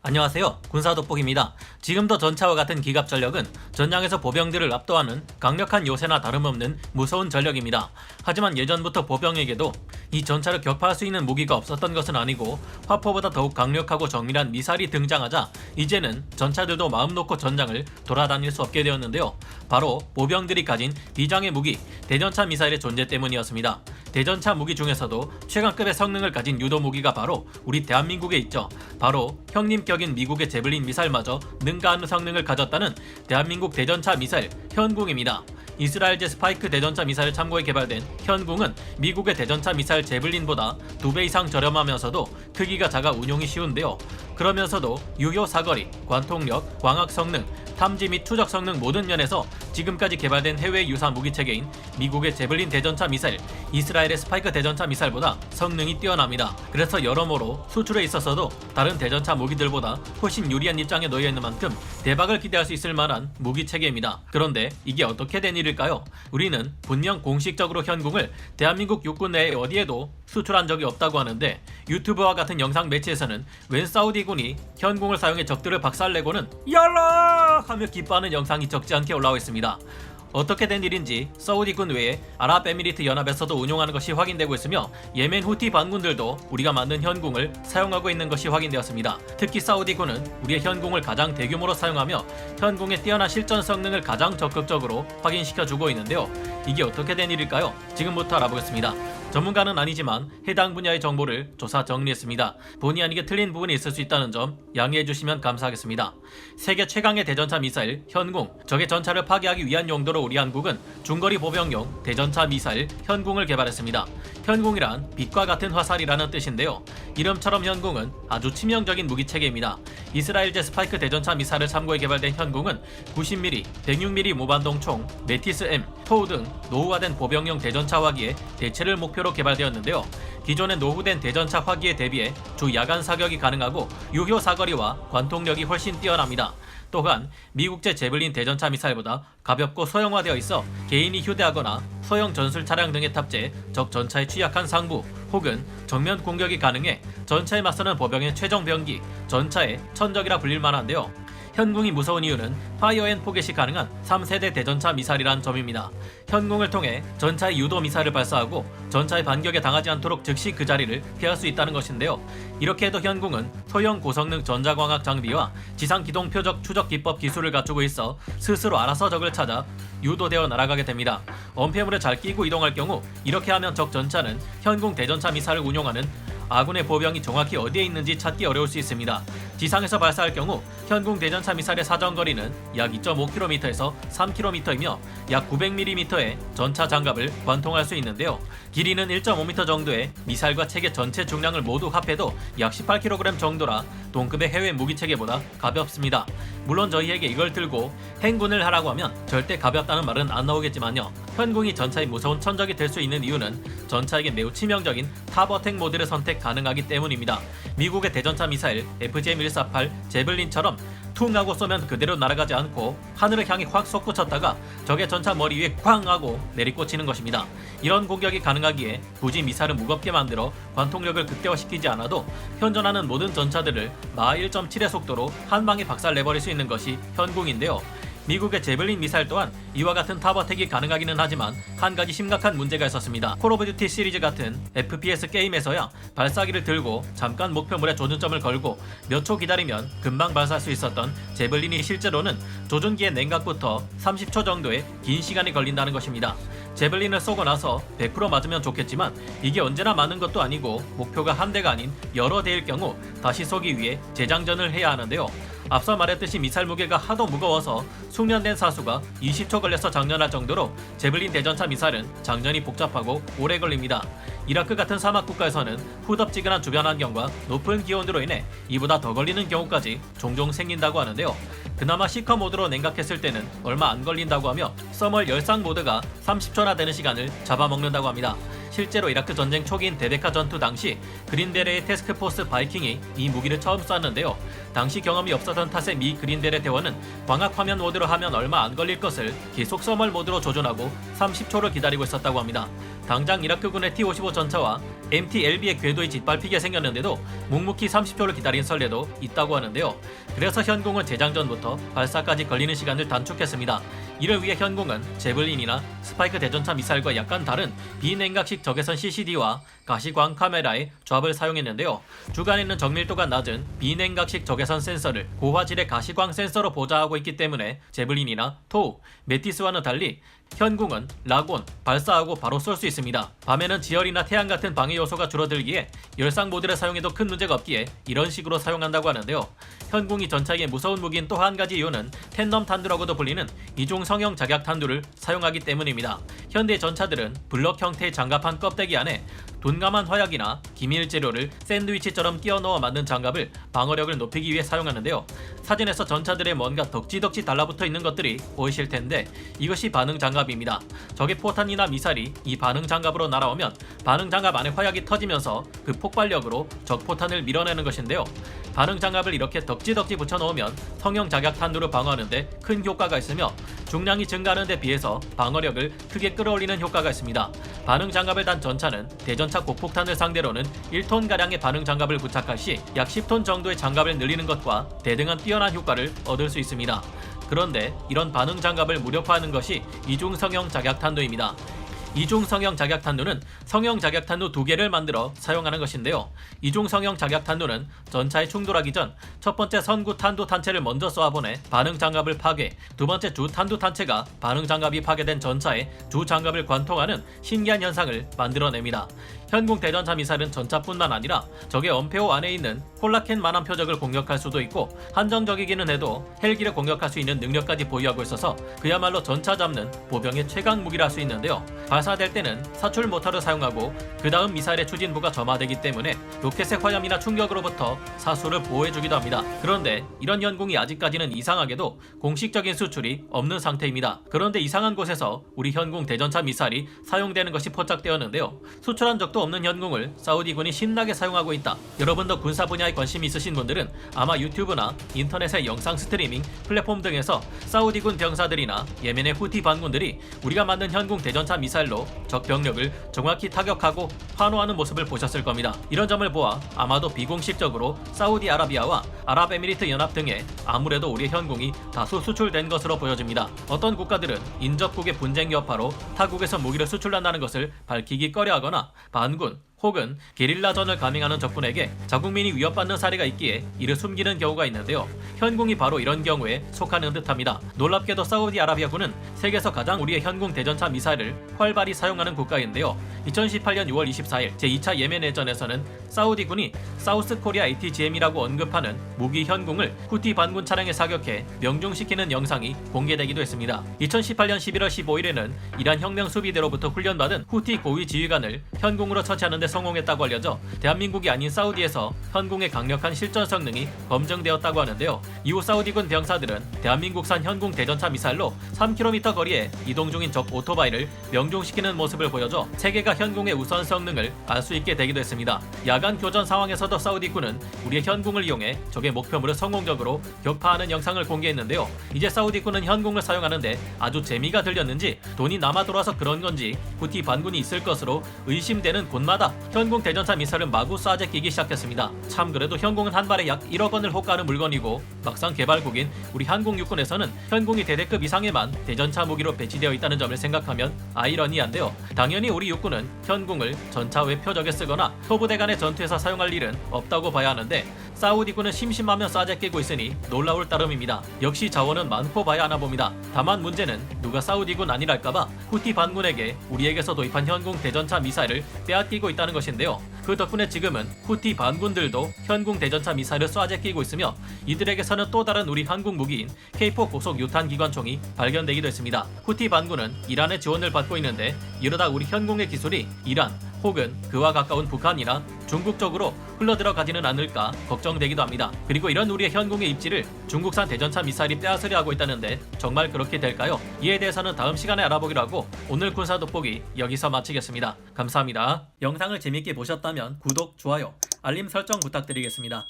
안녕하세요. 군사돋보기입니다. 지금도 전차와 같은 기갑 전력은 전장에서 보병들을 압도하는 강력한 요새나 다름없는 무서운 전력입니다. 하지만 예전부터 보병에게도 이 전차를 격파할 수 있는 무기가 없었던 것은 아니고 화포보다 더욱 강력하고 정밀한 미사일이 등장하자 이제는 전차들도 마음 놓고 전장을 돌아다닐 수 없게 되었는데요. 바로 보병들이 가진 비장의 무기 대전차 미사일의 존재 때문이었습니다. 대전차 무기 중에서도 최강급의 성능을 가진 유도 무기가 바로 우리 대한민국에 있죠. 바로 형님격인 미국의 제블린 미사일마저 능가하는 성능을 가졌다는 대한민국 대전차 미사일 현궁입니다. 이스라엘제 스파이크 대전차 미사일을 참고해 개발된 현궁은 미국의 대전차 미사일 제블린보다 2배 이상 저렴하면서도 크기가 작아 운용이 쉬운데요. 그러면서도 유효 사거리, 관통력, 광학 성능, 탐지 및 추적 성능 모든 면에서 지금까지 개발된 해외 유사 무기체계인 미국의 제블린 대전차 미사일, 이스라엘의 스파이크 대전차 미사일보다 성능이 뛰어납니다. 그래서 여러모로 수출에 있어서도 다른 대전차 무기들보다 훨씬 유리한 입장에 놓여 있는 만큼 대박을 기대할 수 있을 만한 무기체계입니다. 그런데 이게 어떻게 된 일일까요? 우리는 분명 공식적으로 현궁을 대한민국 육군 내에 어디에도 수출한 적이 없다고 하는데 유튜브와 같은 영상 매체에서는 웬 사우디군이 현궁을 사용해 적들을 박살내고는 열라 하며 기뻐하는 영상이 적지 않게 올라와 있습니다. 어떻게 된 일인지 사우디군 외에 아랍에미리트 연합에서도 운용하는 것이 확인되고 있으며 예멘 후티 반군들도 우리가 만든 현궁을 사용하고 있는 것이 확인되었습니다. 특히 사우디군은 우리의 현궁을 가장 대규모로 사용하며 현궁의 뛰어난 실전 성능을 가장 적극적으로 확인시켜주고 있는데요. 이게 어떻게 된 일일까요? 지금부터 알아보겠습니다. 전문가는 아니지만 해당 분야의 정보를 조사 정리했습니다. 본의 아니게 틀린 부분이 있을 수 있다는 점 양해해 주시면 감사하겠습니다. 세계 최강의 대전차 미사일 현궁, 적의 전차를 파괴하기 위한 용도로 우리 한국은 중거리 보병용 대전차 미사일 현궁을 개발했습니다. 현궁이란 빛과 같은 화살이라는 뜻인데요. 이름처럼 현궁은 아주 치명적인 무기체계입니다. 이스라엘제 스파이크 대전차 미사일을 참고해 개발된 현궁은 90mm, 106mm 무반동 총, 메티스-M, 토우 등 노후화된 보병용 대전차 화기에 대체를 목표로 개발되었는데요. 기존의 노후된 대전차 화기에 대비해 주 야간 사격이 가능하고 유효 사거리와 관통력이 훨씬 뛰어납니다. 또한 미국제 제블린 대전차 미사일보다 가볍고 소형화되어 있어 개인이 휴대하거나 소형 전술 차량 등에 탑재해 적 전차에 취약한 상부 혹은 정면 공격이 가능해 전차에 맞서는 보병의 최종 병기, 전차의 천적이라 불릴 만한데요. 현궁이 무서운 이유는 파이어 앤 포겟이 가능한 3세대 대전차 미사일이란 점입니다. 현궁을 통해 전차의 유도 미사일을 발사하고 전차의 반격에 당하지 않도록 즉시 그 자리를 피할 수 있다는 것인데요. 이렇게 해도 현궁은 소형 고성능 전자광학 장비와 지상기동 표적 추적 기법 기술을 갖추고 있어 스스로 알아서 적을 찾아 유도되어 날아가게 됩니다. 엄폐물에 잘 끼고 이동할 경우 이렇게 하면 적 전차는 현궁 대전차 미사일을 운용하는 아군의 보병이 정확히 어디에 있는지 찾기 어려울 수 있습니다. 지상에서 발사할 경우 현궁 대전차 미사일의 사정거리는 약 2.5km에서 3km이며 약 900mm의 전차 장갑을 관통할 수 있는데요. 길이는 1.5m 정도의 미사일과 체계 전체 중량을 모두 합해도 약 18kg 정도라 동급의 해외 무기체계보다 가볍습니다. 물론 저희에게 이걸 들고 행군을 하라고 하면 절대 가볍다는 말은 안 나오겠지만요. 현궁이 전차의 무서운 천적이 될 수 있는 이유는 전차에게 매우 치명적인 탑어택 모드를 선택 가능하기 때문입니다. 미국의 대전차 미사일 FGM-148 제블린처럼 퉁 하고 쏘면 그대로 날아가지 않고 하늘을 향해 확 솟구쳤다가 적의 전차 머리 위에 쾅 하고 내리꽂히는 것입니다. 이런 공격이 가능하기에 굳이 미사일을 무겁게 만들어 관통력을 극대화시키지 않아도 현존하는 모든 전차들을 마하 1.7의 속도로 한 방에 박살내버릴 수 있는 것이 현궁인데요. 미국의 제블린 미사일 또한 이와 같은 탑어택이 가능하기는 하지만 한 가지 심각한 문제가 있었습니다. 콜 오브 듀티 시리즈 같은 FPS 게임에서야 발사기를 들고 잠깐 목표물에 조준점을 걸고 몇 초 기다리면 금방 발사할 수 있었던 제블린이 실제로는 조준기의 냉각부터 30초 정도의 긴 시간이 걸린다는 것입니다. 제블린을 쏘고 나서 100% 맞으면 좋겠지만 이게 언제나 맞는 것도 아니고 목표가 한 대가 아닌 여러 대일 경우 다시 쏘기 위해 재장전을 해야 하는데요. 앞서 말했듯이 미사일 무게가 하도 무거워서 숙련된 사수가 20초 걸려서 장전할 정도로 제블린 대전차 미사일은 장전이 복잡하고 오래 걸립니다. 이라크 같은 사막 국가에서는 후덥지근한 주변 환경과 높은 기온으로 인해 이보다 더 걸리는 경우까지 종종 생긴다고 하는데요. 그나마 시커 모드로 냉각했을 때는 얼마 안 걸린다고 하며 서멀 열상 모드가 30초나 되는 시간을 잡아먹는다고 합니다. 실제로 이라크 전쟁 초기인 데베카 전투 당시 그린베레의 태스크포스 바이킹이 이 무기를 처음 쐈는데요. 당시 경험이 없었던 탓에 미 그린베레 대원은 광학 화면 모드로 하면 얼마 안 걸릴 것을 계속 서멀 모드로 조준하고 30초를 기다리고 있었다고 합니다. 당장 이라크군의 T-55 전차와 MT-LB의 궤도에 짓밟히게 생겼는데도 묵묵히 30초를 기다린 선례도 있다고 하는데요. 그래서 현궁은 재장전부터 발사까지 걸리는 시간을 단축했습니다. 이를 위해 현궁은 제블린이나 스파이크 대전차 미사일과 약간 다른 비냉각식 적외선 CCD와 가시광 카메라의 조합을 사용했는데요. 주간에 있는 정밀도가 낮은 비냉각식 적외선 센서를 고화질의 가시광 센서로 보좌하고 있기 때문에 제블린이나 토우, 메티스와는 달리 현궁은 라곤, 발사하고 바로 쏠 수 있습니다. 밤에는 지열이나 태양 같은 방해 요소가 줄어들기에 열상 모드를 사용해도 큰 문제가 없기에 이런 식으로 사용한다고 하는데요. 현궁이 전차에게 무서운 무기인 또 한 가지 이유는 텐넘 탄두라고도 불리는 이중 성형 작약 탄두를 사용하기 때문입니다. 현대 전차들은 블럭 형태의 장갑판 껍데기 안에 둔감한 화약이나 기밀 재료를 샌드위치처럼 끼워 넣어 만든 장갑을 방어력을 높이기 위해 사용하는데요. 사진에서 전차들의 뭔가 덕지덕지 달라붙어 있는 것들이 보이실 텐데 이것이 반응 장갑입니다. 적의 포탄이나 미사일이 이 반응 장갑으로 날아오면 반응 장갑 안에 화약이 터지면서 그 폭발력으로 적 포탄을 밀어내는 것인데요. 반응 장갑을 이렇게 덕지덕지 붙여 놓으면 성형 작약 탄두를 방어하는데 큰 효과가 있으며 중량이 증가하는 데 비해서 방어력을 크게 끌어올리는 효과가 있습니다. 반응 장갑을 단 전차는 대전차 고폭탄을 상대로는 1톤가량의 반응 장갑을 부착할 시 약 10톤 정도의 장갑을 늘리는 것과 대등한 뛰어난 효과를 얻을 수 있습니다. 그런데 이런 반응 장갑을 무력화하는 것이 이중성형 작약탄두입니다. 이중성형 작약탄두는 성형 작약탄두 2개를 만들어 사용하는 것인데요. 이중성형 작약탄두는 전차에 충돌하기 전 첫 번째 선구 탄두 단체를 먼저 쏘아보내 반응 장갑을 파괴, 두 번째 주 탄두 단체가 반응 장갑이 파괴된 전차에 주 장갑을 관통하는 신기한 현상을 만들어냅니다. 현궁 대전차 미사일은 전차뿐만 아니라 적의 엄폐호 안에 있는 콜라캔만한 표적을 공격할 수도 있고 한정적이기는 해도 헬기를 공격할 수 있는 능력까지 보유하고 있어서 그야말로 전차 잡는 보병의 최강 무기라 할 수 있는데요. 발사될 때는 사출 모터를 사용하고 그 다음 미사일의 추진부가 점화되기 때문에 로켓의 화염이나 충격으로부터 사수를 보호해주기도 합니다. 그런데 이런 현궁이 아직까지는 이상하게도 공식적인 수출이 없는 상태입니다. 그런데 이상한 곳에서 우리 현궁 대전차 미사일이 사용되는 것이 포착되었는데요. 수출한 적도 없는 현궁을 사우디군이 신나게 사용하고 있다. 여러분도 군사 분야에 관심이 있으신 분들은 아마 유튜브나 인터넷의 영상 스트리밍 플랫폼 등에서 사우디군 병사들이나 예멘의 후티 반군들이 우리가 만든 현궁 대전차 미사일로 적 병력을 정확히 타격하고 환호하는 모습을 보셨을 겁니다. 이런 점을 보아 아마도 비공식적으로 사우디아라비아와 아랍에미리트 연합 등에 아무래도 우리의 현궁이 다수 수출된 것으로 보여집니다. 어떤 국가들은 인접국의 분쟁 여파로 타국에서 무기를 수출한다는 것을 밝히기 꺼려하거나 반군 혹은 게릴라전을 감행하는 적군에게 자국민이 위협받는 사례가 있기에 이를 숨기는 경우가 있는데요. 현궁이 바로 이런 경우에 속하는 듯합니다. 놀랍게도 사우디아라비아군은 세계에서 가장 우리의 현궁 대전차 미사일을 활발히 사용하는 국가인데요. 2018년 6월 24일 제2차 예멘 내전에서는 사우디군이 사우스 코리아 ATGM이라고 언급하는 무기 현궁을 후티 반군 차량에 사격해 명중시키는 영상이 공개되기도 했습니다. 2018년 11월 15일에는 이란 혁명 수비대로부터 훈련받은 후티 고위 지휘관을 현궁으로 처치하는 데 성공했다고 알려져 대한민국이 아닌 사우디에서 현궁의 강력한 실전 성능이 검증되었다고 하는데요. 이후 사우디군 병사들은 대한민국산 현궁 대전차 미사일로 3km 거리에 이동 중인 적 오토바이를 명중시키는 모습을 보여줘 세계가 현궁의 우선 성능을 알 수 있게 되기도 했습니다. 야간 교전 상황에서도 사우디군은 우리의 현궁을 이용해 적의 목표물을 성공적으로 격파하는 영상을 공개했는데요. 이제 사우디군은 현궁을 사용하는데 아주 재미가 들렸는지 돈이 남아 돌아서 그런 건지 후티 반군이 있을 것으로 의심되는 곳마다 현궁 대전차 미사일은 마구 쏴제 끼기 시작했습니다. 참 그래도 현궁은 한 발에 약 1억 원을 호가하는 물건이고 막상 개발국인 우리 한국 육군에서는 현궁이 대대급 이상에만 대전차 무기로 배치되어 있다는 점을 생각하면 아이러니한데요. 당연히 우리 육군은 현궁을 전차 외 표적에 쓰거나 소부대 간의 전투에서 사용할 일은 없다고 봐야 하는데 사우디군은 심심하면 쏴제 끼고 있으니 놀라울 따름입니다. 역시 자원은 많고 봐야 하나 봅니다. 다만 문제는 누가 사우디군 아니랄까봐 후티 반군에게 우리에게서 도입한 현궁 대전차 미사일을 빼앗기고 있다는 것인데요. 그 덕분에 지금은 후티 반군들도 현궁 대전차 미사일을 쏴제 끼고 있으며 이들에게서는 또 다른 우리 한국 무기인 K4 고속 유탄 기관총이 발견되기도 했습니다. 후티 반군은 이란의 지원을 받고 있는데 이러다 우리 현궁의 기술이 이란, 혹은 그와 가까운 북한이나 중국 쪽으로 흘러들어가지는 않을까 걱정되기도 합니다. 그리고 이런 우리의 현궁의 입지를 중국산 대전차 미사일이 빼앗으려 하고 있다는데 정말 그렇게 될까요? 이에 대해서는 다음 시간에 알아보기로 하고 오늘 군사 돋보기 여기서 마치겠습니다. 감사합니다. 영상을 재밌게 보셨다면 구독, 좋아요, 알림 설정 부탁드리겠습니다.